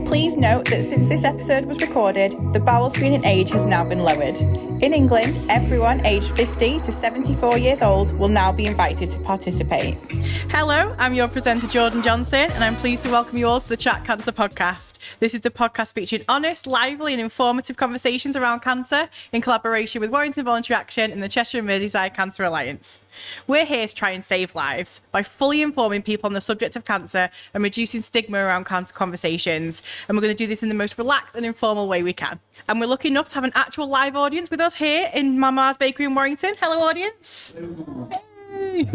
Please note that since this episode was recorded, the bowel screening age has now been lowered. In England, everyone aged 50 to 74 years old will now be invited to participate. Hello, I'm your presenter Jordan Johnson, and I'm pleased to welcome you all to the Chat Cancer podcast. This is the podcast featuring honest, lively and informative conversations around cancer in collaboration with Warrington Voluntary Action and the Cheshire Merseyside Cancer Alliance. We're here to try and save lives by fully informing people on the subject of cancer and reducing stigma around cancer conversations. And we're going to do this in the most relaxed and informal way we can. And we're lucky enough to have an actual live audience with us here in Mama's Bakery in Warrington. Hello, audience. Hey.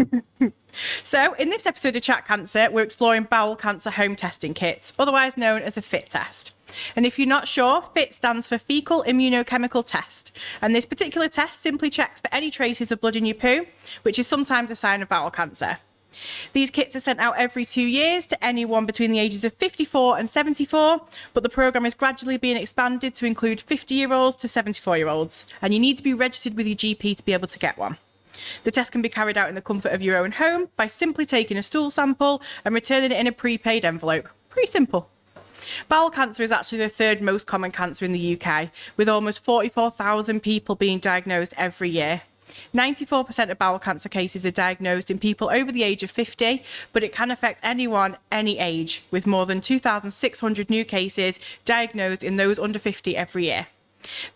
So, in this episode of Chat Cancer, we're exploring bowel cancer home testing kits, otherwise known as a FIT test. And if you're not sure, FIT stands for Fecal Immunochemical Test. And this particular test simply checks for any traces of blood in your poo, which is sometimes a sign of bowel cancer. These kits are sent out every 2 years to anyone between the ages of 54 and 74, but the programme is gradually being expanded to include 50-year-olds to 74-year-olds. And you need to be registered with your GP to be able to get one. The test can be carried out in the comfort of your own home by simply taking a stool sample and returning it in a prepaid envelope. Pretty simple. Bowel cancer is actually the third most common cancer in the UK, with almost 44,000 people being diagnosed every year. 94% of bowel cancer cases are diagnosed in people over the age of 50, but it can affect anyone, any age, with more than 2,600 new cases diagnosed in those under 50 every year.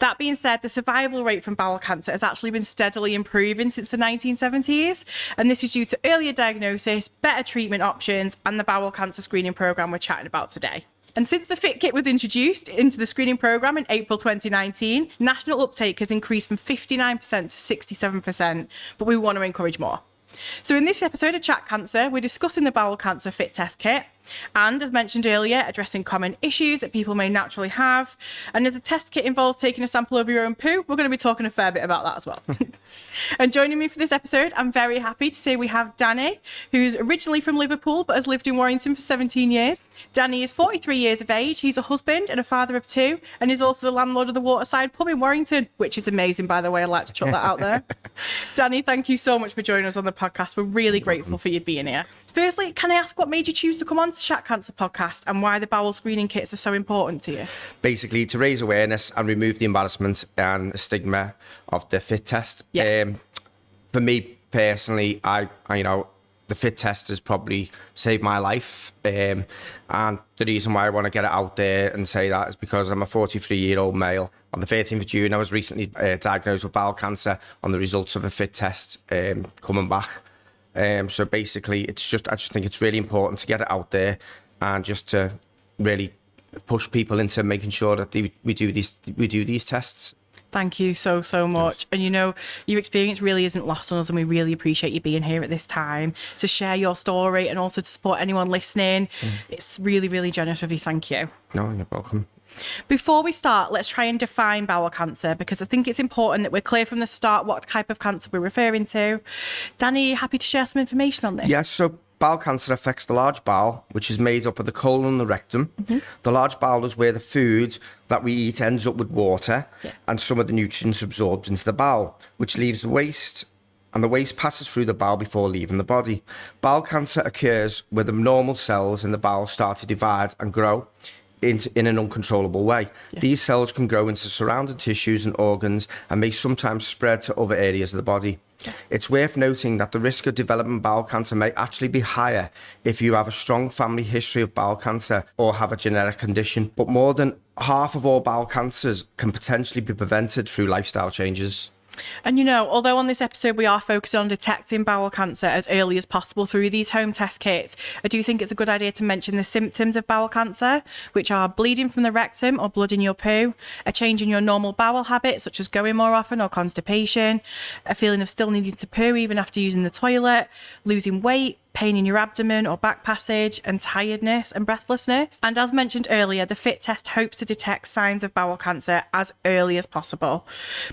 That being said, the survival rate from bowel cancer has actually been steadily improving since the 1970s, and this is due to earlier diagnosis, better treatment options, and the bowel cancer screening programme we're chatting about today. And since the FIT kit was introduced into the screening programme in April 2019, national uptake has increased from 59% to 67%, but we want to encourage more. So in this episode of Chat Cancer, we're discussing the bowel cancer FIT test kit and, as mentioned earlier, addressing common issues that people may naturally have. And as a test kit involves taking a sample of your own poo, we're going to be talking a fair bit about that as well. And joining me for this episode, I'm very happy to say we have Danny, who's originally from Liverpool but has lived in Warrington for 17 years. Danny is 43 years of age. He's a husband and a father of two, and is also the landlord of the Waterside pub in Warrington, which is amazing, by the way. I'd like to chuck that out there. Danny, thank you so much for joining us on the podcast. We're really grateful for you being here. Firstly, can I ask what made you choose to come on to Chat Cancer podcast and why the bowel screening kits are so important to you? Basically, to raise awareness and remove the embarrassment and the stigma of the FIT test. Yeah. For me personally, I the FIT test has probably saved my life. And the reason why I want to get it out there and say that is because I'm a 43-year-old male. On the 13th of June, I was recently diagnosed with bowel cancer on the results of a FIT test coming back. So basically, I just think it's really important to get it out there and just to really push people into making sure that we do these tests. Thank you so much. And your experience really isn't lost on us, and we really appreciate you being here at this time to share your story and also to support anyone listening. It's really, really generous of you. Thank you. No, you're welcome. Before we start, let's try and define bowel cancer, because I think it's important that we're clear from the start what type of cancer we're referring to. Danny, are you happy to share some information on this? Yes, so bowel cancer affects the large bowel, which is made up of the colon and the rectum. Mm-hmm. The large bowel is where the food that we eat ends up with water and some of the nutrients absorbed into the bowel, which leaves the waste, and the waste passes through the bowel before leaving the body. Bowel cancer occurs where the normal cells in the bowel start to divide and grow in an uncontrollable way. Yeah. These cells can grow into surrounding tissues and organs and may sometimes spread to other areas of the body. Yeah. It's worth noting that the risk of developing bowel cancer may actually be higher if you have a strong family history of bowel cancer or have a genetic condition, but more than half of all bowel cancers can potentially be prevented through lifestyle changes. And although on this episode we are focusing on detecting bowel cancer as early as possible through these home test kits, I do think it's a good idea to mention the symptoms of bowel cancer, which are bleeding from the rectum or blood in your poo, a change in your normal bowel habits such as going more often or constipation, a feeling of still needing to poo even after using the toilet, losing weight, pain in your abdomen or back passage, and tiredness and breathlessness. And as mentioned earlier, the FIT test hopes to detect signs of bowel cancer as early as possible.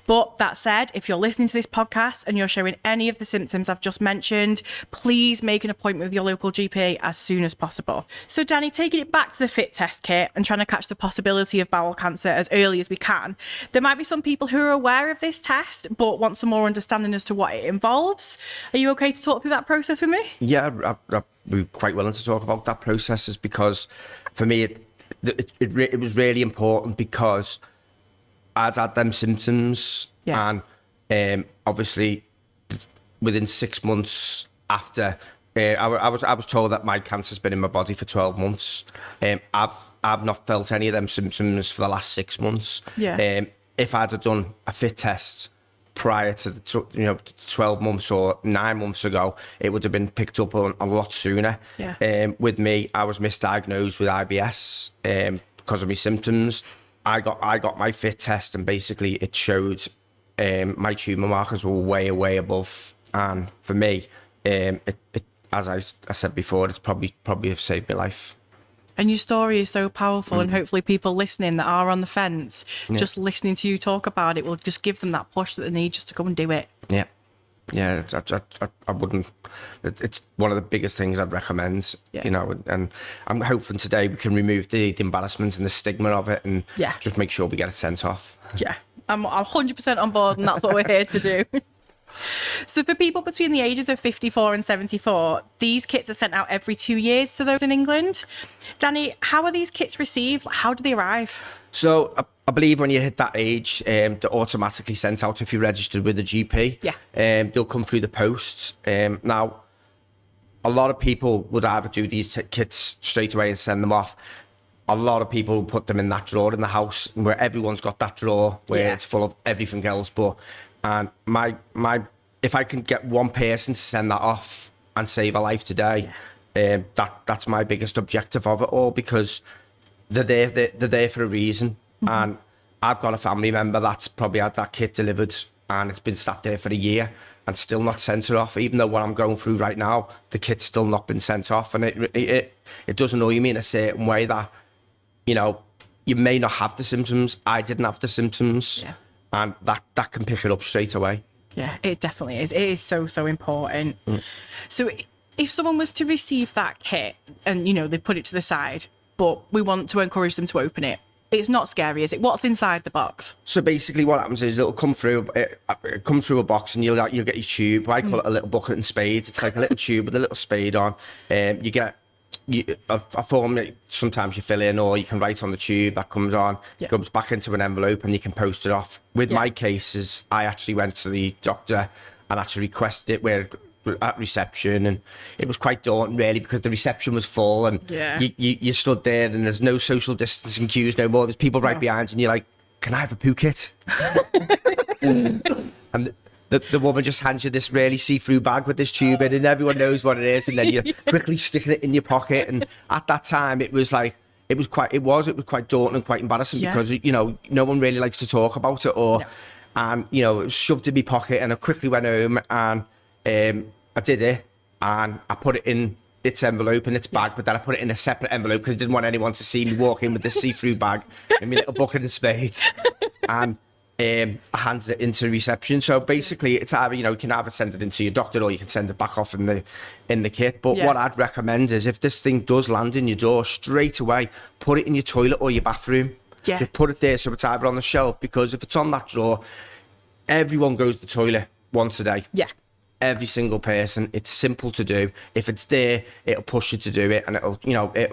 But that said, if you're listening to this podcast and you're showing any of the symptoms I've just mentioned, please make an appointment with your local GP as soon as possible. So Danny, taking it back to the FIT test kit and trying to catch the possibility of bowel cancer as early as we can, there might be some people who are aware of this test but want some more understanding as to what it involves. Are you okay to talk through that process with me? Yeah, I'd be quite willing to talk about that process, is because for me it was really important, because I'd had them symptoms, and obviously within 6 months after, I was told that my cancer's been in my body for 12 months. I've not felt any of them symptoms for the last 6 months. If I'd have done a FIT test prior to the 12 months or 9 months ago, it would have been picked up on a lot sooner. With me, I was misdiagnosed with IBS because of my symptoms. I got my FIT test, and basically it showed my tumour markers were way above. And for me, it as I said before, it's probably have saved my life. And your story is so powerful, and hopefully people listening that are on the fence, just listening to you talk about it will just give them that push that they need just to go and do it. Yeah, I wouldn't. It's one of the biggest things I'd recommend, and I'm hoping today we can remove the embarrassment and the stigma of it, and just make sure we get it sent off. Yeah, I'm 100% on board, and that's what we're here to do. So for people between the ages of 54 and 74, these kits are sent out every 2 years to those in England. Danny, how are these kits received? How do they arrive? So I believe when you hit that age, they're automatically sent out if you're registered with a GP. They'll come through the post. Now, a lot of people would either do these kits straight away and send them off. A lot of people put them in that drawer in the house, where everyone's got that drawer where it's full of everything else. And my if I can get one person to send that off and save a life today, that's my biggest objective of it all, because they're there for a reason. And I've got a family member that's probably had that kit delivered, and it's been sat there for a year and still not sent it off, even though what I'm going through right now, the kit's still not been sent off. And it does annoy me in a certain way that, you may not have the symptoms. I didn't have the symptoms. And that can pick it up straight away. Yeah, it definitely is. It is so important. So if someone was to receive that kit and, they put it to the side, but we want to encourage them to open it, it's not scary, is it? What's inside the box? So basically what happens is it'll come through, it comes through a box, and you'll get your tube. I call it a little bucket and spades. It's like a little tube with a little spade on. You get a form that sometimes you fill in, or you can write on the tube that comes on. It comes back into an envelope, and you can post it off. With my cases, I actually went to the doctor and actually requested it at reception, and it was quite daunting really, because the reception was full, and you stood there, and there's no social distancing queues no more. There's people right behind you, and you're like, can I have a poo kit? And the woman just hands you this really see-through bag with this tube in, and everyone knows what it is, and then you're quickly sticking it in your pocket. And at that time, it was quite daunting and quite embarrassing, because no one really likes to talk about it, and it was shoved in my pocket, and I quickly went home, and I did it, and I put it in its envelope in its bag, but then I put it in a separate envelope because I didn't want anyone to see me walk in with this see-through bag and my little bucket and spade. And I handed it into reception. So basically, it's either you can either send it into your doctor, or you can send it back off in the kit. But what I'd recommend is, if this thing does land in your door, straight away put it in your toilet or your bathroom. Just put it there, so it's either on the shelf, because if it's on that drawer, everyone goes to the toilet once a day. Every single person. It's simple to do. If it's there, it'll push you to do it, and it'll,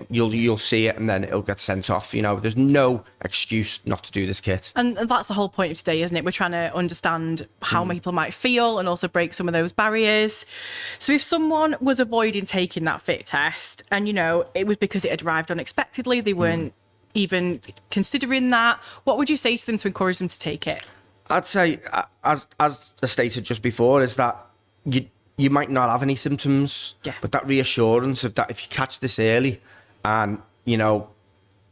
you'll see it, and then it'll get sent off. There's no excuse not to do this kit. And that's the whole point of today, isn't it? We're trying to understand how people might feel, and also break some of those barriers. So if someone was avoiding taking that FIT test, and it was because it had arrived unexpectedly, they weren't even considering that, what would you say to them to encourage them to take it? I'd say, as I stated just before, is that you might not have any symptoms, but that reassurance of that, if you catch this early, and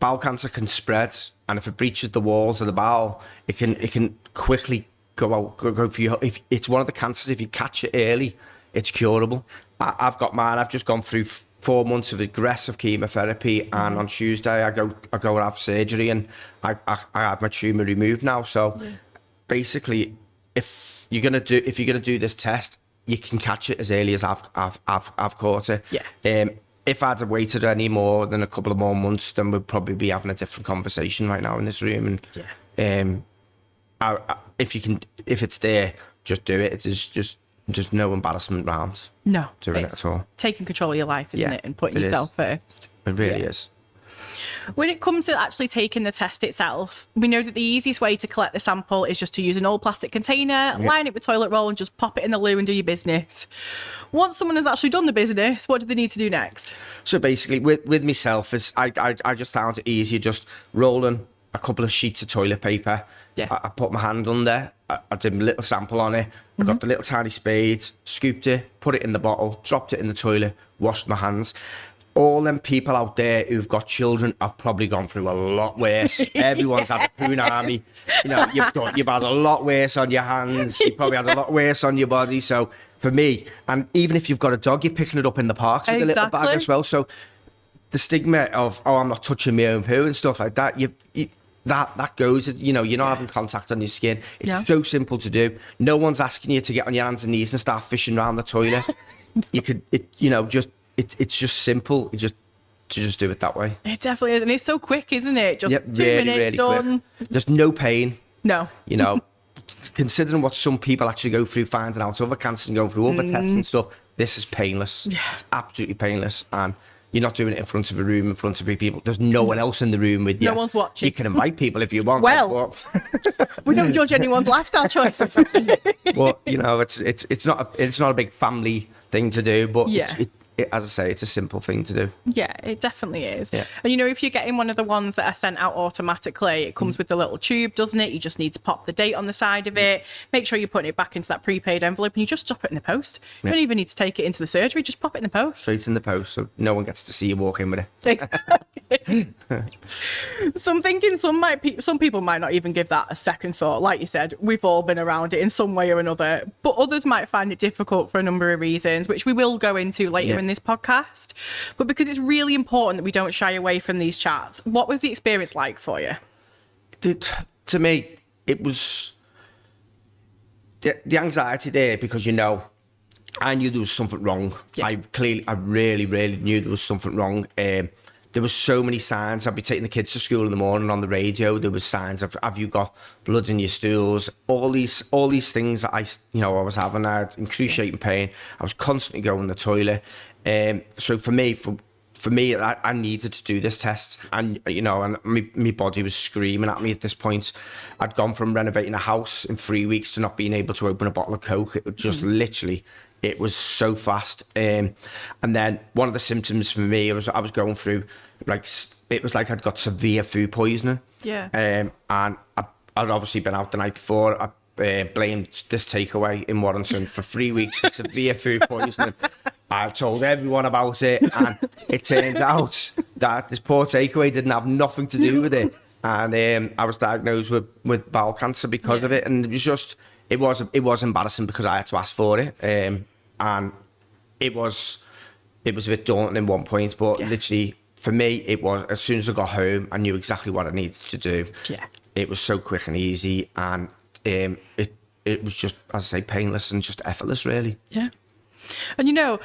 bowel cancer can spread, and if it breaches the walls of the bowel, it can quickly go for you. If it's one of the cancers, if you catch it early, it's curable. I've got mine. I've just gone through 4 months of aggressive chemotherapy, and on Tuesday I go and have surgery, and I had my tumour removed now. So basically, if you're gonna do this test, you can catch it as early as I've caught it. Yeah. If I'd have waited any more than a couple of more months, then we'd probably be having a different conversation right now in this room. And if it's there, just do it. It's just no embarrassment round. No, doing it at all. Taking control of your life, isn't it? And putting yourself first. It really is. When it comes to actually taking the test itself, we know that the easiest way to collect the sample is just to use an old plastic container, line it with toilet roll, and just pop it in the loo and do your business. Once someone has actually done the business, what do they need to do next? So basically, with myself, I just found it easier just rolling a couple of sheets of toilet paper. Yeah. I put my hand on there. I did a little sample on it. I got the little tiny spade, scooped it, put it in the bottle, dropped it in the toilet, washed my hands. All them people out there who've got children have probably gone through a lot worse. Everyone's had a punami. You know, you've had a lot worse on your hands. You've probably had a lot worse on your body. So for me, and even if you've got a dog, you're picking it up in the parks with a little bag as well. So the stigma of, I'm not touching my own poo and stuff like that, that goes, you know, you're not having contact on your skin. It's so simple to do. No one's asking you to get on your hands and knees and start fishing around the toilet. It's just simple. You just do it that way. It definitely is. And it's so quick, isn't it? Just 2 really, minutes, really done. Quick. There's no pain. No. You know, considering what some people actually go through, finding out other cancer and going through other tests and stuff, this is painless. Yeah. It's absolutely painless. And you're not doing it in front of a room, in front of 3 people. There's no one else in the room with you. No one's watching. You can invite people if you want. Well, we don't judge anyone's lifestyle choices. Well, you know, it's not a big family thing to do, but as I say, it's a simple thing to do. Yeah, it definitely is. Yeah. And you know, if you're getting one of the ones that are sent out automatically, it comes with the little tube, doesn't it? You just need to pop the date on the side of it. Make sure you're putting it back into that prepaid envelope, and you just stop it in the post. You don't even need to take it into the surgery, just pop it in the post. Straight in the post, so no one gets to see you walk in with it. Exactly. So I'm thinking some people might not even give that a second thought. Like you said, we've all been around it in some way or another, but others might find it difficult for a number of reasons, which we will go into later in this podcast. But because it's really important that we don't shy away from these chats, what was the experience like for you? To me, it was the anxiety there, because, you know, I knew there was something wrong. Yeah. I really, really knew there was something wrong. There was so many signs. I'd be taking the kids to school in the morning on the radio. There was signs of, have you got blood in your stools? All these things that I was having. I had excruciating pain. I was constantly going to the toilet. So for me, I needed to do this test, and you know, and my body was screaming at me at this point. I'd gone from renovating a house in 3 weeks to not being able to open a bottle of Coke. It was just literally, it was so fast. And then one of the symptoms for me was I was going through, like, it was like I'd got severe food poisoning. Yeah. And I'd obviously been out the night before. I blamed this takeaway in Warrington for 3 weeks for severe food poisoning. I told everyone about it, and it turned out that this poor takeaway didn't have nothing to do with it. And I was diagnosed with bowel cancer because of it. And it was just, it was embarrassing because I had to ask for it. And it was a bit daunting in one point, but literally for me, it was, as soon as I got home, I knew exactly what I needed to do. Yeah. It was so quick and easy, and it was just, as I say, painless and just effortless, really. Yeah. And you know,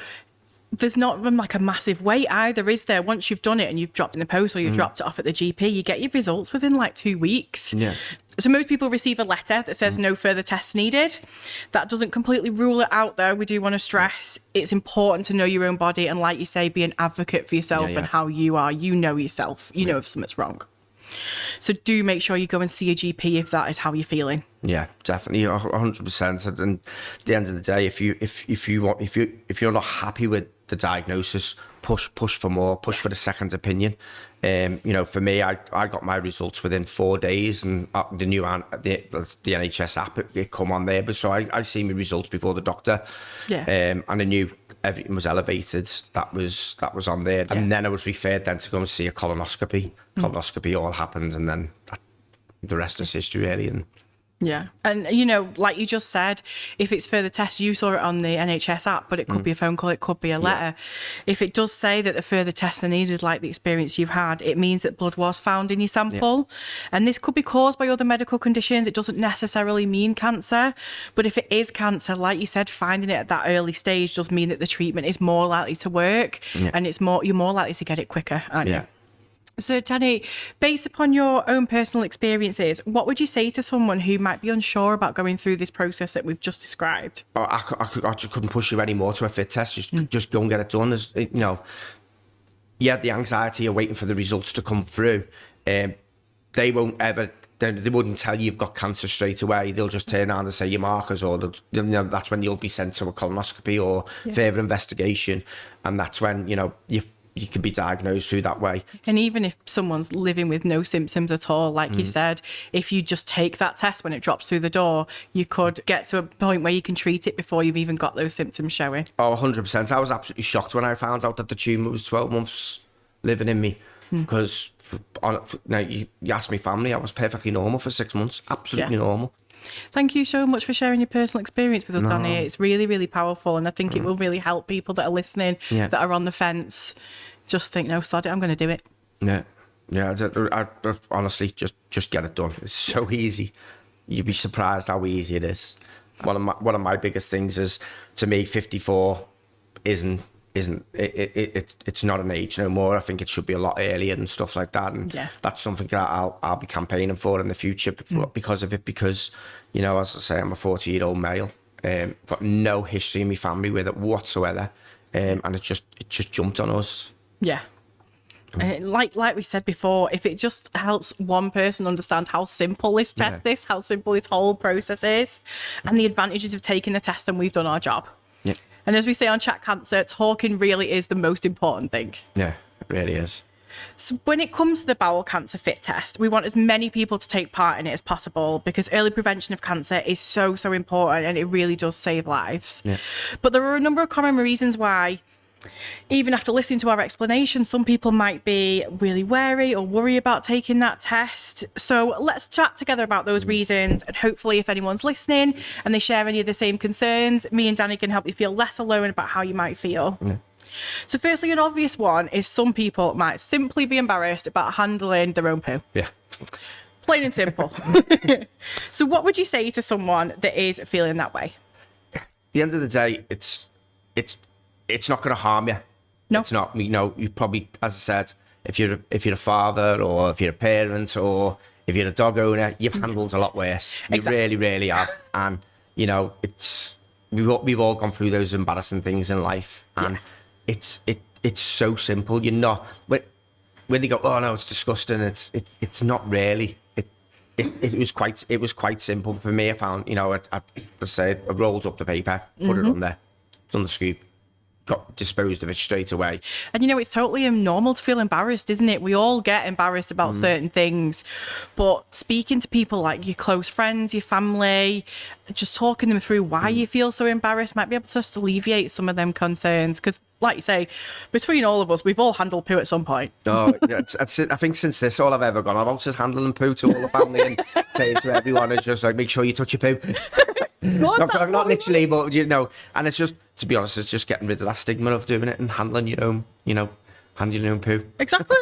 there's not like a massive wait either, is there? Once you've done it and you've dropped in the post or you've dropped it off at the GP, you get your results within like 2 weeks. Yeah. So most people receive a letter that says no further tests needed. That doesn't completely rule it out, though. We do want to stress it's important to know your own body and, like you say, be an advocate for yourself and how you are. You know yourself. You know if something's wrong. So do make sure you go and see a GP if that is how you're feeling. Yeah, definitely, 100%. And at the end of the day, if you're not happy with the diagnosis, push for more, push for the second opinion. You know, for me, I got my results within 4 days, and the new the NHS app it come on there. But so I see my results before the doctor. Yeah. And I knew everything was elevated. That was on there, and then I was referred then to go and see a colonoscopy. Colonoscopy all happened, and then the rest is history, really. And Yeah. And, like you just said, if it's further tests, you saw it on the NHS app, but it could be a phone call, it could be a letter. If it does say that the further tests are needed, like the experience you've had, it means that blood was found in your sample. And this could be caused by other medical conditions. It doesn't necessarily mean cancer. But if it is cancer, like you said, finding it at that early stage does mean that the treatment is more likely to work and you're more likely to get it quicker, aren't you? So, Danny, based upon your own personal experiences, what would you say to someone who might be unsure about going through this process that we've just described? I just couldn't push you any more to a fit test. Just go and get it done. There's, the anxiety of waiting for the results to come through. They won't ever. They wouldn't tell you you've got cancer straight away. They'll just turn around and say your markers, or that's when you'll be sent to a colonoscopy or further investigation, and that's when you can be diagnosed through that way. And even if someone's living with no symptoms at all, like you said, if you just take that test when it drops through the door, you could get to a point where you can treat it before you've even got those symptoms showing. Oh, 100%. I was absolutely shocked when I found out that the tumour was 12 months living in me. Because you asked me family, I was perfectly normal for 6 months. Absolutely normal. Thank you so much for sharing your personal experience with us, Danny. It's really, really powerful, and I think it will really help people that are listening, that are on the fence. Just think, no, sod it, I'm going to do it. I honestly, just get it done. It's so easy. You'd be surprised how easy it is. One of my biggest things is, to me, 54 it's not an age no more. I think it should be a lot earlier and stuff like that, and that's something that I'll be campaigning for in the future because of it. Because as I say, I'm a 40-year-old male, got no history in my family with it whatsoever, and it just jumped on us. Like we said before, if it just helps one person understand how simple this test is, how simple this whole process is, and the advantages of taking the test, then we've done our job. And as we say on Chat Cancer, talking really is the most important thing. Yeah, it really is. So when it comes to the bowel cancer fit test, we want as many people to take part in it as possible, because early prevention of cancer is so, so important, and it really does save lives. But there are a number of common reasons why, even after listening to our explanation, some people might be really wary or worry about taking that test. So let's chat together about those reasons, and hopefully if anyone's listening and they share any of the same concerns, me and Danny can help you feel less alone about how you might feel. So firstly, an obvious one is some people might simply be embarrassed about handling their own poo. Plain and simple. So what would you say to someone that is feeling that way? At the end of the day, it's not going to harm you. No. It's not. You probably, as I said, if you're a father, or if you're a parent, or if you're a dog owner, you've handled a lot worse. You really, really have. And we've all gone through those embarrassing things in life, and it's so simple. You're not when they go, oh no, it's disgusting. It's not really. It was quite simple for me. I found, I rolled up the paper, put it on there, it's on the scoop. Got disposed of it straight away. And it's totally normal to feel embarrassed, isn't it? We all get embarrassed about certain things, but speaking to people like your close friends, your family, just talking them through why you feel so embarrassed might be able to just alleviate some of them concerns. Because like you say, between all of us, we've all handled poo at some point. I think since this, all I've ever gone about is handling poo to all the family and saying to everyone, it's just like, make sure you touch your poo. not literally, but and it's just, to be honest, it's just getting rid of that stigma of doing it and handling your own, handling your own poo. Exactly.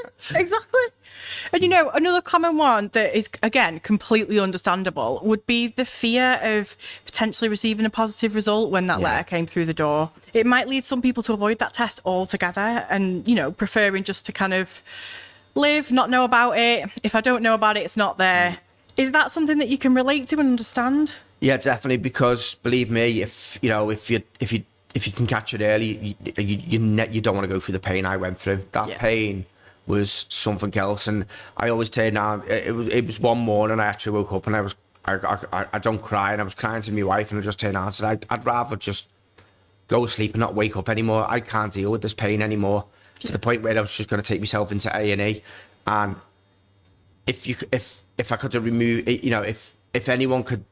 And another common one that is, again, completely understandable would be the fear of potentially receiving a positive result when that letter came through the door. It might lead some people to avoid that test altogether and, preferring just to kind of live, not know about it. If I don't know about it, it's not there. Is that something that you can relate to and understand? Yeah, definitely, because believe me, if you can catch it early, you don't want to go through the pain I went through. That pain was something else, and I always turn down. It was one morning I actually woke up and I don't cry, and I was crying to my wife, and I just turned around and said, I'd rather just go to sleep and not wake up anymore. I can't deal with this pain anymore. To the point where I was just going to take myself into A&E, and if I could have removed, if anyone could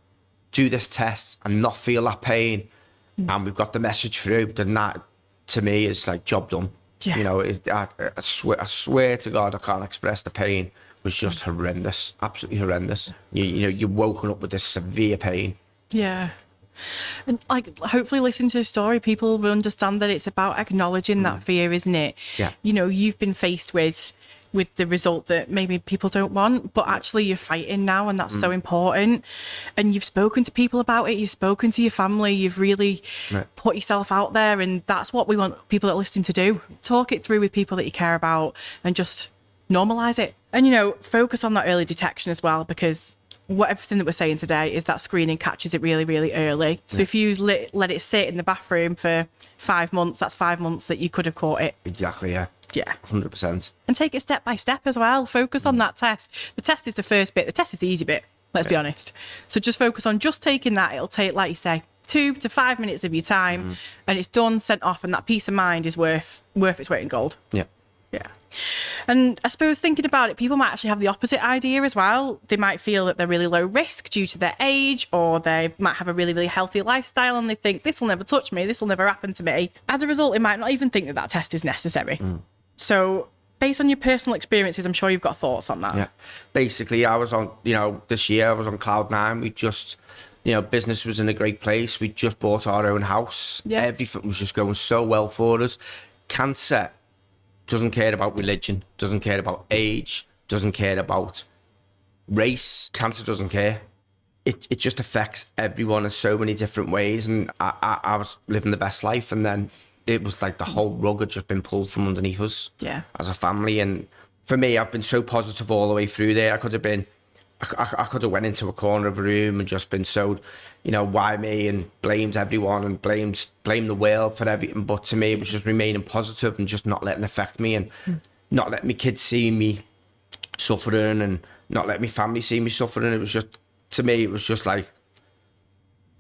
do this test and not feel that pain, and we've got the message through, then that to me is like job done. I swear to God, I can't express the pain was just horrendous, absolutely horrendous. You know, you're woken up with this severe pain. Yeah. And like, hopefully listening to the story, people will understand that it's about acknowledging that fear, isn't it? Yeah. You know, you've been faced with the result that maybe people don't want, but actually you're fighting now, and that's so important. And you've spoken to people about it, you've spoken to your family, you've really put yourself out there, and that's what we want people that are listening to do. Talk it through with people that you care about and just normalise it. And, you know, focus on that early detection as well, because everything that we're saying today is that screening catches it really, really early. So if you let it sit in the bathroom for 5 months, that's 5 months that you could have caught it. Exactly, yeah. Yeah. 100%. And take it step by step as well. Focus on that test. The test is the first bit. The test is the easy bit, let's be honest. So just focus on just taking that. It'll take, like you say, 2 to 5 minutes of your time, and it's done, sent off, and that peace of mind is worth its weight in gold. Yeah. Yeah. And I suppose thinking about it, people might actually have the opposite idea as well. They might feel that they're really low risk due to their age, or they might have a really, really healthy lifestyle, and they think, this will never touch me, this will never happen to me. As a result, they might not even think that that test is necessary. So based on your personal experiences, I'm sure you've got thoughts on that. Yeah. Basically, I was on, you know, this year I was on cloud nine. We just, you know, business was in a great place. We just bought our own house. Yeah. Everything was just going so well for us. Cancer doesn't care about religion, doesn't care about age, doesn't care about race. Cancer doesn't care. It just affects everyone in so many different ways. And I was living the best life, and then it was like the whole rug had just been pulled from underneath us as a family. And for me, I've been so positive all the way through there. I could have went into a corner of a room and just been so, you know, why me, and blamed everyone and blamed the world for everything. But to me, it was just remaining positive and just not letting it affect me, and not letting my kids see me suffering, and not letting my family see me suffering. It was just, to me, it was just like,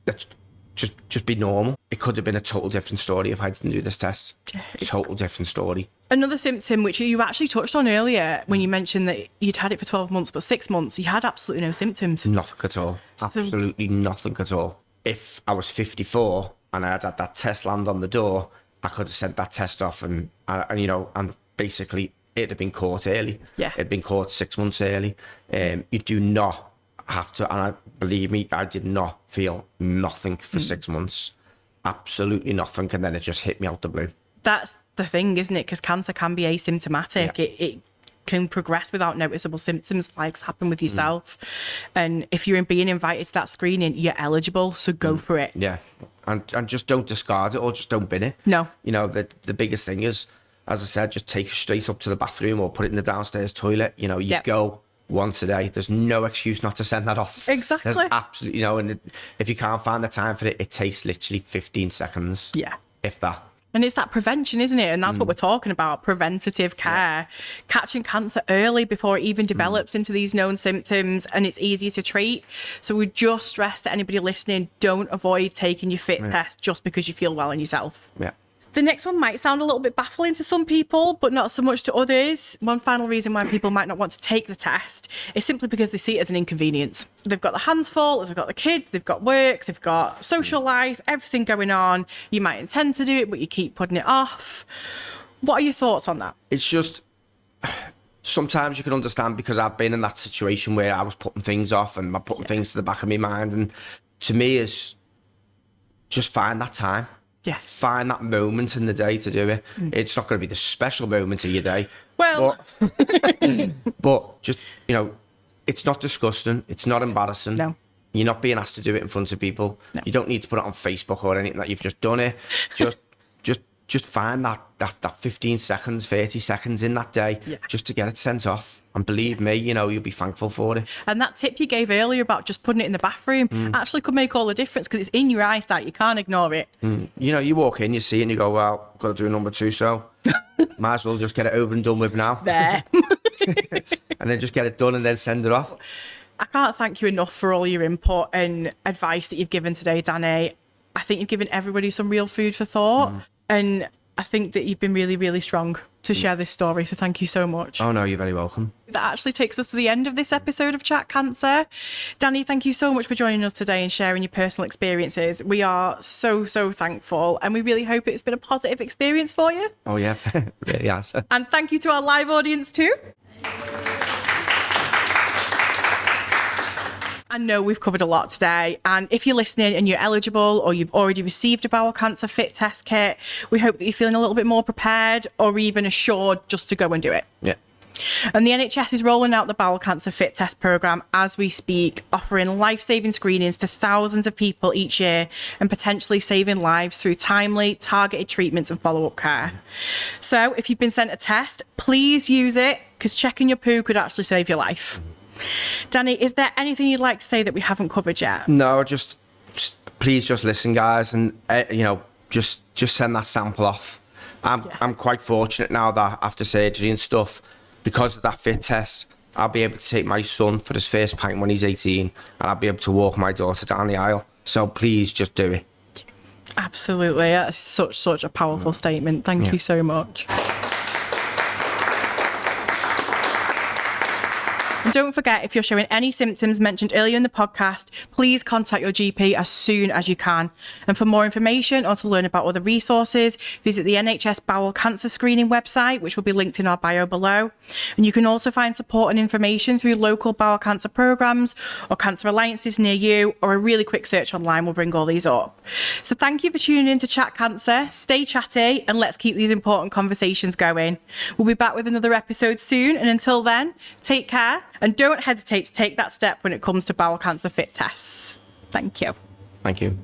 let's just be normal. It could have been a total different story if I didn't do this test. Total different story. Another symptom, which you actually touched on earlier when you mentioned that you'd had it for 12 months, but 6 months, you had absolutely no symptoms. Nothing at all. Absolutely nothing at all. If I was 54 and I had had that test land on the door, I could have sent that test off, and you know, and basically it had been caught early. Yeah. It had been caught 6 months early. You do not have to, and believe me, I did not feel nothing for 6 months. Absolutely nothing. And then it just hit me out the blue. That's the thing, isn't it? Because cancer can be asymptomatic. Yeah. It can progress without noticeable symptoms, like happen with yourself. And if you're being invited to that screening, you're eligible, so go for it. Yeah. And just don't discard it, or just don't bin it. No. You know, the biggest thing is, as I said, just take it straight up to the bathroom or put it in the downstairs toilet. You know, you go once a day. There's no excuse not to send that off. Exactly. There's absolutely, you know, and if you can't find the time for it, it takes literally 15 seconds. Yeah. If that. And it's that prevention, isn't it? And that's what we're talking about, preventative care. Catching cancer early before it even develops into these known symptoms, and it's easier to treat. So we just stress to anybody listening, don't avoid taking your fit test just because you feel well in yourself. Yeah. The next one might sound a little bit baffling to some people, but not so much to others. One final reason why people might not want to take the test is simply because they see it as an inconvenience. They've got their hands full, they've got the kids, they've got work, they've got social life, everything going on. You might intend to do it, but you keep putting it off. What are your thoughts on that? It's just, sometimes you can understand, because I've been in that situation where I was putting things off and putting things to the back of my mind. And to me, is just find that time. Yeah. Find that moment in the day to do it. It's not going to be the special moment of your day. Well, but just, you know, it's not disgusting. It's not embarrassing. No. You're not being asked to do it in front of people. No. You don't need to put it on Facebook or anything that you've just done it. Just find that 15 seconds, 30 seconds in that day just to get it sent off. And believe me, you know, you'll be thankful for it. And that tip you gave earlier about just putting it in the bathroom actually could make all the difference, because it's in your eyesight. You can't ignore it. You know, you walk in, you see it, and you go, well, I've got to do number 2, so might as well just get it over and done with now. There. And then just get it done and then send it off. I can't thank you enough for all your input and advice that you've given today, Danny. I think you've given everybody some real food for thought. And I think that you've been really, really strong to share this story. So thank you so much. Oh, no, you're very welcome. That actually takes us to the end of this episode of Chat Cancer. Danny, thank you so much for joining us today and sharing your personal experiences. We are so, so thankful, and we really hope it's been a positive experience for you. Oh, yeah, really has. And thank you to our live audience too. I know we've covered a lot today, and if you're listening and you're eligible or you've already received a bowel cancer fit test kit, we hope that you're feeling a little bit more prepared or even assured just to go and do it. Yeah. And the NHS is rolling out the Bowel Cancer Fit Test programme as we speak, offering life-saving screenings to thousands of people each year and potentially saving lives through timely, targeted treatments and follow-up care. So if you've been sent a test, please use it, because checking your poo could actually save your life. Danny, is there anything you'd like to say that we haven't covered yet? No, just please just listen, guys, and just send that sample off. I'm quite fortunate now that after surgery and stuff, because of that fit test, I'll be able to take my son for his first pint when he's 18, and I'll be able to walk my daughter down the aisle. So please just do it. Absolutely. That's such a powerful statement. Thank you so much. And don't forget, if you're showing any symptoms mentioned earlier in the podcast, please contact your GP as soon as you can. And for more information or to learn about other resources, visit the NHS Bowel Cancer Screening website, which will be linked in our bio below. And you can also find support and information through local bowel cancer programmes or cancer alliances near you, or a really quick search online will bring all these up. So thank you for tuning in to Chat Cancer. Stay chatty and let's keep these important conversations going. We'll be back with another episode soon, and until then, take care. And don't hesitate to take that step when it comes to bowel cancer fit tests. Thank you. Thank you.